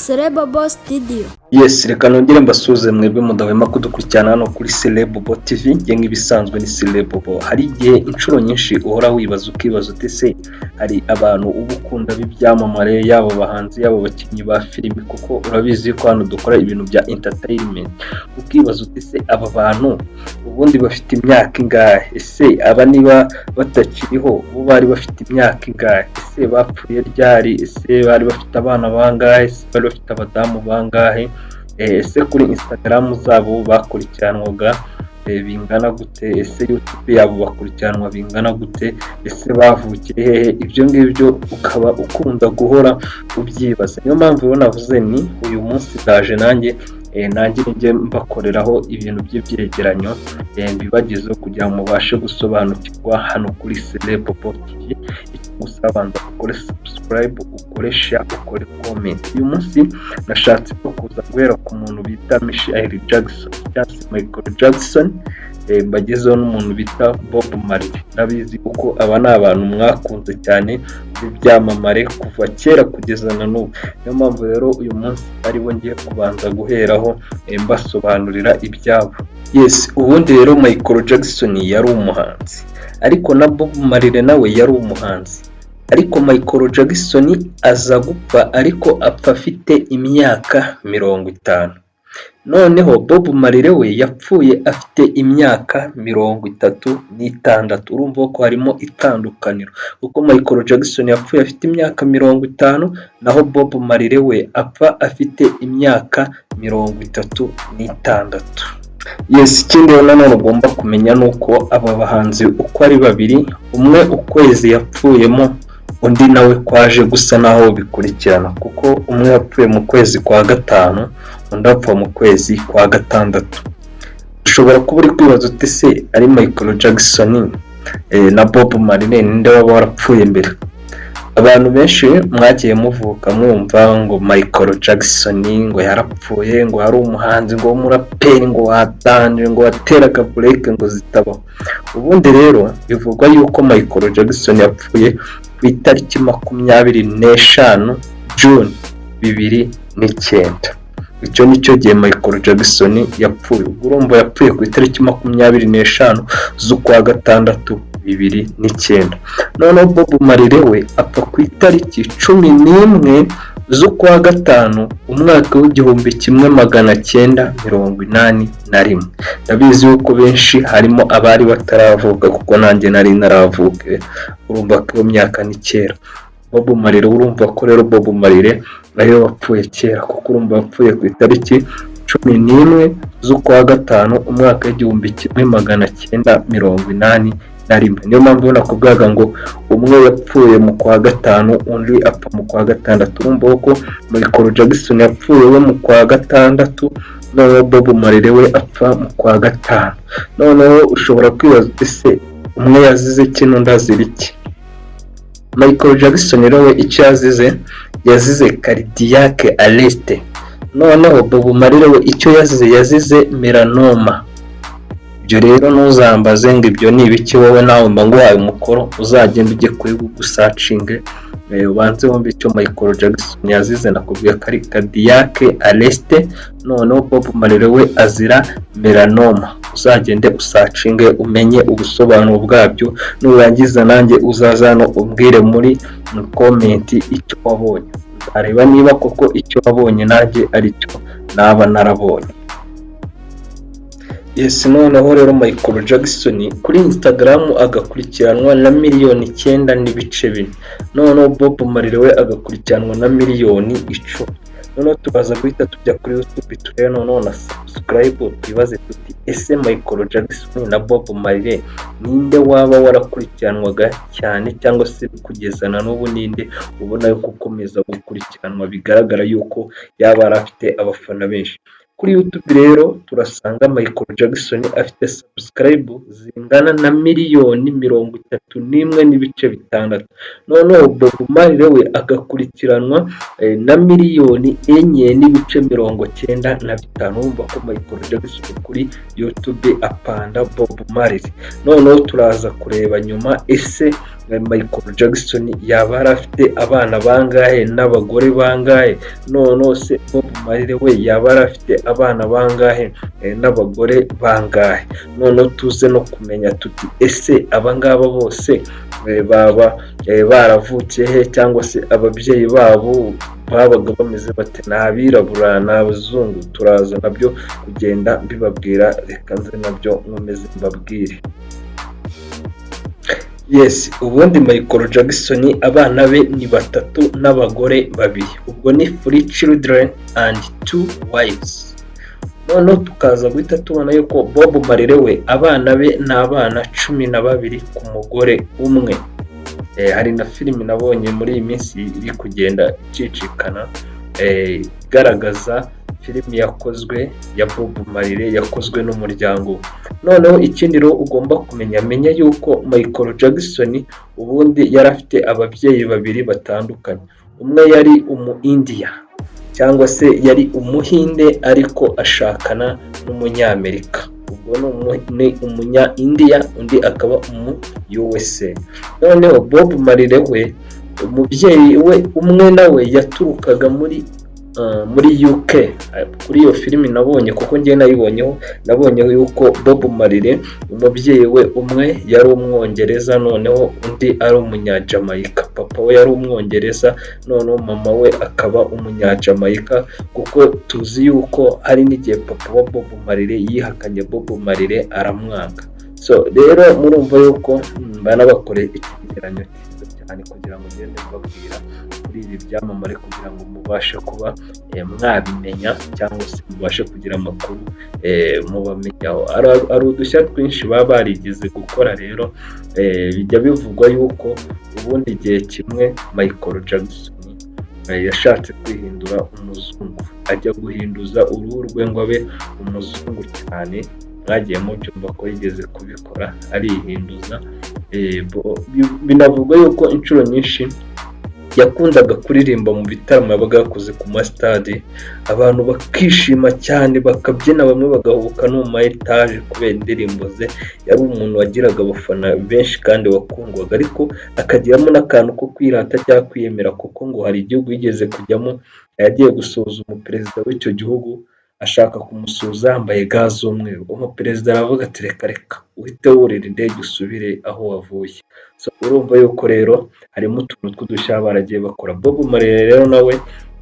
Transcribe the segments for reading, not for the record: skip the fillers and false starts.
Celebobo Studio. Yes, reka nongere mbasuze mwebwe mudahwema kudukurikirana hano kuri Celebobo TV. Nge nk'ibisanzwe ni Celebobo. Hari igihe inshuro nyinshi uhora wibaza ukibaza uti se hari abantu uba ukunda b'ibyamamare, yabo bahanzi, yabo bakinnyi ba filimi, kuko urabizi ko hano dukora ibintu bya entertainment. Ukibaza uti se aba bantu ubundi bafite imyaka ingahe? Ese aba niba batakiriho bo bari bafite imyaka ingahe? Ese bapfuye ryari? Ese bari bafite abana bangahe? Ese bari bafite abadamu bangahe? Ese kuri Instagram zabo bakurikiranwaga bingana gute? Ese YouTube yabo bakurikiranwa bingana gute? Ese bavukiye hehe? Ibyo ngibyo ukaba ukunda guhora ubyibaza. Niyo mpamvu rero navuze ni uyu munsi ndaje nanjye njye mbakoreraho ibintu by'ibyegeranyo bibagezeho kugira ngo mubashe gusobanukirwa hano kuri Celebobo TV. Gusa banza ukore subscribe, ukore share, ukore comment. Uyu munsi nashatse kuza guhera ku muntu bita Michael Jackson cyangwa Michael Jackson, mbagezeho n'umuntu bita Bob Marley. Ndabizi uko aba ni abantu mwakunze cyane b'ibyamamare kuva kera kugeza na n'ubu. Niyo mpamvu rero uyu munsi aribo ngiye kubanza guheraho mbasobanurira ibyabo. Yes, ubundi rero Michael Jackson yari umuhanzi, ariko na Bob Marley nawe yari umuhanzi. Ariko Michael Jackson aza gupfa, ariko apfa afite imyaka 50. Noneho Bob Marley we yapfuye afite imyaka 36. Urumva ko harimo itandukaniro, kuko Michael Jackson yapfuye afite imyaka 50, naho Bob Marley we apfa afite imyaka 36. Yes, ikindi nanone ugomba kumenya nuko aba bahanzi uko ari babiri, umwe ukwezi yapfuyemo, undi nawe kwaje gusa naho bikurikirana, kuko umwe yapfuye mu kwezi kwa 5, undi apfa mu kwezi kwa 6. Ushobora kuba uri kwibaza uti se ari Michael Jackson na Bob Marley ninde waba warapfuye mbere? Abantu benshi mwagiye muvuka mwumva ngo Michael Jackson ngo yarapfuye, ngo ari umuhanzi, ngo umuraperi, ngo watanje, ngo wateraga break ngo zitabaho. Ubundi rero bivugwa yuko Michael Jackson yapfuye ku itariki 25 June 2009. Icyo nicyo gihe Michael Jackson yapfuye. Urumva yapfuye ku itariki 25 z'ukwa 6 2009. Noneho Bob Marley we apfa ku itariki 11 z'ukwa 5 umwaka w'1981. Ndabizi yuko benshi harimo abari bataravuka, kuko nanjye nari naravuke. Urumva ko myaka ni kera. Bob Marley urumva ko rero Bob Marley ariwe wapfuye kera, kuko urumva yapfuye ku itariki 11 z'ukwa 5 umwaka w'1981. Niyo mpamvu nakubwaga ngo umwe yapfuye mu kwa 5, undi apfa mu kwa 6. Urumva ko Michael Jackson yapfuye we mu kwa 6, noneho Bob Marley we apfa mu kwa 5. Noneho ushobora kwibaza ese umwe yazize kino ndazira iki? Michael Jackson rero we icyo yazize cardiac arrest. Noneho Bob Marley we icyo yazize melanoma. Ibyo rero ntuzambaze ngo ibyo ni ibiki, wowe nawe mba nguhaye umukoro uzagenda ujye kuri Google searching, ubanze wumve icyo Michael Jackson yazize. Nakubwiye ko ari cardiac arrest, noneho Bob Marley we azira melanoma. Uzagende usacinge umenye ubusobanuro bwabyo, nurangiza nanjye uzaza hano umbwire muri comment icyo wabonye. Uzareba niba koko icyo wabonye nanjye ari cyo naba narabonye. Yes, noneho rero Michael Jackson kuri Instagram agakurikiranwa na 9.4. Noneho Bob Marley we agakurikiranwa na 10,000,000. Noneho tubaza guhita tujya kuri YouTube turebe noneho na subscribe, twibaze tuti ese Michael Jackson na Bob Marley ninde waba warakurikiranwaga cyane, cyangwa se kugeza na n'ubu ninde ubona yuko ukomeza gukurikiranwa bigaragara yuko yaba arafite abafana benshi? Kuri YouTube rero turasanga Michael Jackson afite subscribe zingana na 1,31,6. Noneho Bob Marley we agakurikiranwa na 4,4,95. Urumva ko Michael Jackson kuri YouTube apanda Bob Marley. Noneho turaza kureba nyuma ese Michael Jackson yaba yari afite abana bangahe n'abagore bangahe, noneho se Bob Marley we yaba yari afite abana bangahe n'abagore bangahe. Noneho tuze no kumenya tuti ese abangaba bose baba baravukiye he, cyangwa se ababyeyi babo babaga bameze bate, ni abirabura, ni abazungu. Turaza nabyo kugenda mbibabwira, reka nze nabyo nkomeze mbabwire. Yes, ubundi Michael Jackson abana be ni 3 n'abagore 2, ubwo ni 3 children and 2 wives. Noneho tukaza guhita tubona yuko Bob Marley we abana be ni abana 12 ku mugore umwe. Hari na filimi nabonye muri iyi minsi iri kugenda icicikana igaragaza filimi yakozwe ya Bob Marley, yakozwe n'umuryango. Noneho ikindi rero ugomba menya yuko Michael Jackson ubundi yari afite ababyeyi 2 batandukanye. Umwe yari umu-India cyangwa se yari umuhinde ariko ashakana n'umunyamerika, ubwo ni umunya-India, undi akaba umu-USA. Noneho Bob Marley we umubyeyi we umwe nawe yaturukaga muri UK. Kuri iyo filimi nabonye, kuko ngiye nabonye yuko Bob Marley umubyeyi we umwe yari umwongereza, noneho undi ari umunya-Jamaica. Papa we yari umwongereza, noneho mama we akaba umunya-Jamaica, kuko tuzi yuko hari n'igihe papa wa Bob Marley yihakanye Bob Marley aramwanga. So rero murumva yuko banabakoreye ikigereranyo cyiza cyane kugira ngo ngende mbabwira kuri ibi byamamare, kugira ngo mubashe kuba mwabimenya, cyangwa se mubashe kugira amakuru mubamenyaho. Ari udushya twinshi baba barigeze gukora. Rero bijya bivugwa yuko ubundi igihe kimwe Michael Jackson yashatse kwihindura umuzungu, ajya guhinduza uruhu rwe ngo abe umuzungu cyane. Mwagiye mubyumva ko yigeze kubikora arihinduza. Binavugwa yuko inshuro nyinshi yakundaga kuririmba mu bitaramo yabaga yakoze ku masitade, abantu bakishima cyane bakabyina, bamwe bagahubuka no mu ma etaje kubera indirimbo ze. Yari umuntu wagiraga abafana benshi kandi wakundwaga, ariko akagiramo n'akantu ko kwirata cyangwa kwiyemera, kuko ngo hari igihugu yigeze kujyamo yagiye gusuhuza umuperezida w'icyo gihugu, ashaka kumusuhuza yambaye ga z'umweru. Umuperezida aravuga ati reka uhite wurira indege usubire aho wavuye. So urumva yuko rero harimo utuntu tw'udushya baragiye bakora. Bob Marley rero nawe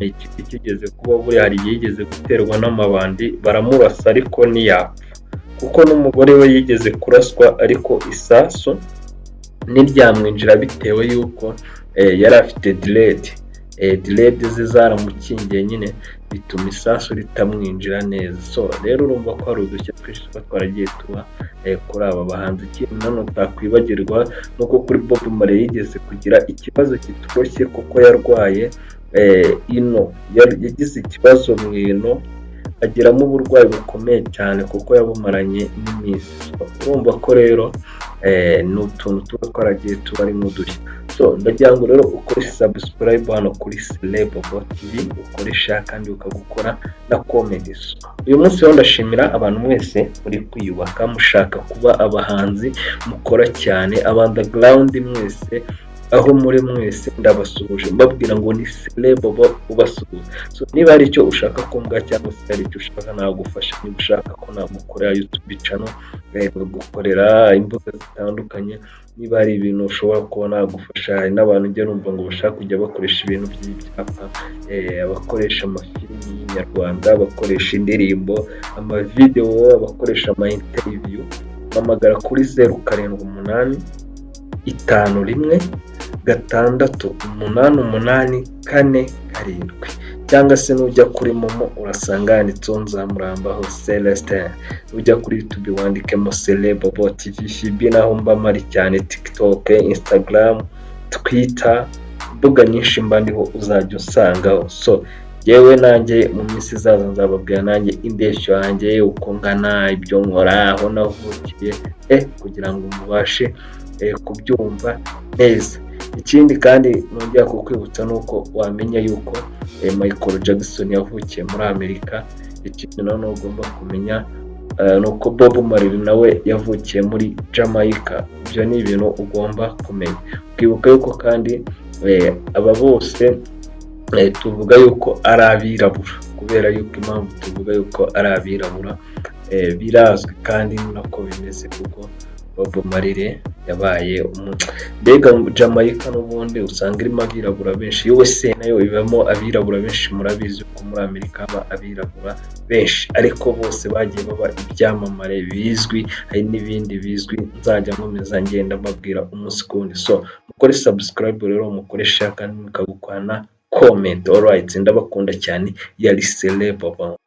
iki kigeze kuba buri hari yigeze guterwa n'amabandi baramurasa ariko ntiyapfa, kuko n'umugore we yigeze kuraswa ariko isasu ntiryamwinjira bitewe yuko yari afite dread ze zaramukingiye nyine, bituma isasu ritamwinjira neza. So rero urumva ko hari udushya twinshi tuba twaragiye tuba kuri aba bahanzi. Ikindi nanone utakwibagirwa nuko kuri Bob Marley yigeze kugira ikibazo kitoroshye, kuko yarwaye yagize ikibazo mu ino, agiramo uburwayi bukomeye cyane kuko yabumaranye n'iminsi. Urumva ko rero ni utuntu tuba twaragiye tuba ari n'udushya. So ndagira ngo rero ukore subscribe hano kuri Celebobo TV, ukore share kandi ukagukora na comments. Uyu munsi rero ndashimira abantu mwese muri kwiyubaka mushaka kuba abahanzi, mukora cyane, underground mwese aho muri mwese ndabasuhuje mbabwira ngo ni Celebobo ubasuhuza. So niba hari icyo ushaka kumbwa cyangwa se hari icyo ushaka nagufasha, niba ushaka ko nagukorera YouTube channel gukorera imbuga zitandukanye, niba hari ibintu ushobora kuba nagufasha. Hari n'abantu njye numva ngo bashaka kujya bakoresha ibintu by'ibyapa, abakoresha amafilimi y'inyarwanda, abakoresha indirimbo, amavideo, abakoresha ama-interview, mpamagara kuri 078 51 688 4 cyangwa se nujya kuri Momo urasanga handitseho Nzamurambaho Celestin. Ujya kuri YouTube wandikemo Celebobo TV FB, naho mba mari cyane TikTok, Instagram, Twitter, mbuga nyinshi mba ndiho uzajya usangaho. So yewe nanjye mu minsi izaza nzababwira nanjye indeshyo yanjye uko ngana, ibyo nkora, aho navukiye, kugira ngo mubashe kubyumva neza. Ikindi kandi nongera kukwibutsa nuko wamenya yuko Michael Jackson yavukiye muri Amerika. Ikindi nanone ugomba kumenya nuko Bob Marley nawe yavukiye muri Jamaica. Ibyo ni ibintu ugomba kumenya, ukibuka yuko kandi aba bose tuvuga yuko ari abirabura, kubera yuko impamvu tuvuga yuko ari abirabura birazwi kandi nako bimeze, kuko Bob Marley yabaye mbega Jamaica n'ubundi usanga irimo abirabura benshi, USA nayo ibamo abirabura benshi, murabizi ko muri Amerika haba abirabura benshi, ariko bose bagiye baba ibyamamare bizwi. Hari n'ibindi bizwi nzajya nkomeza ngenda mbabwira umunsi ku wundi. So mukore subscribe rero, mukore share kandi mukagukwana comment. Alright, ndabakunda cyane. Yari Celeb Baba.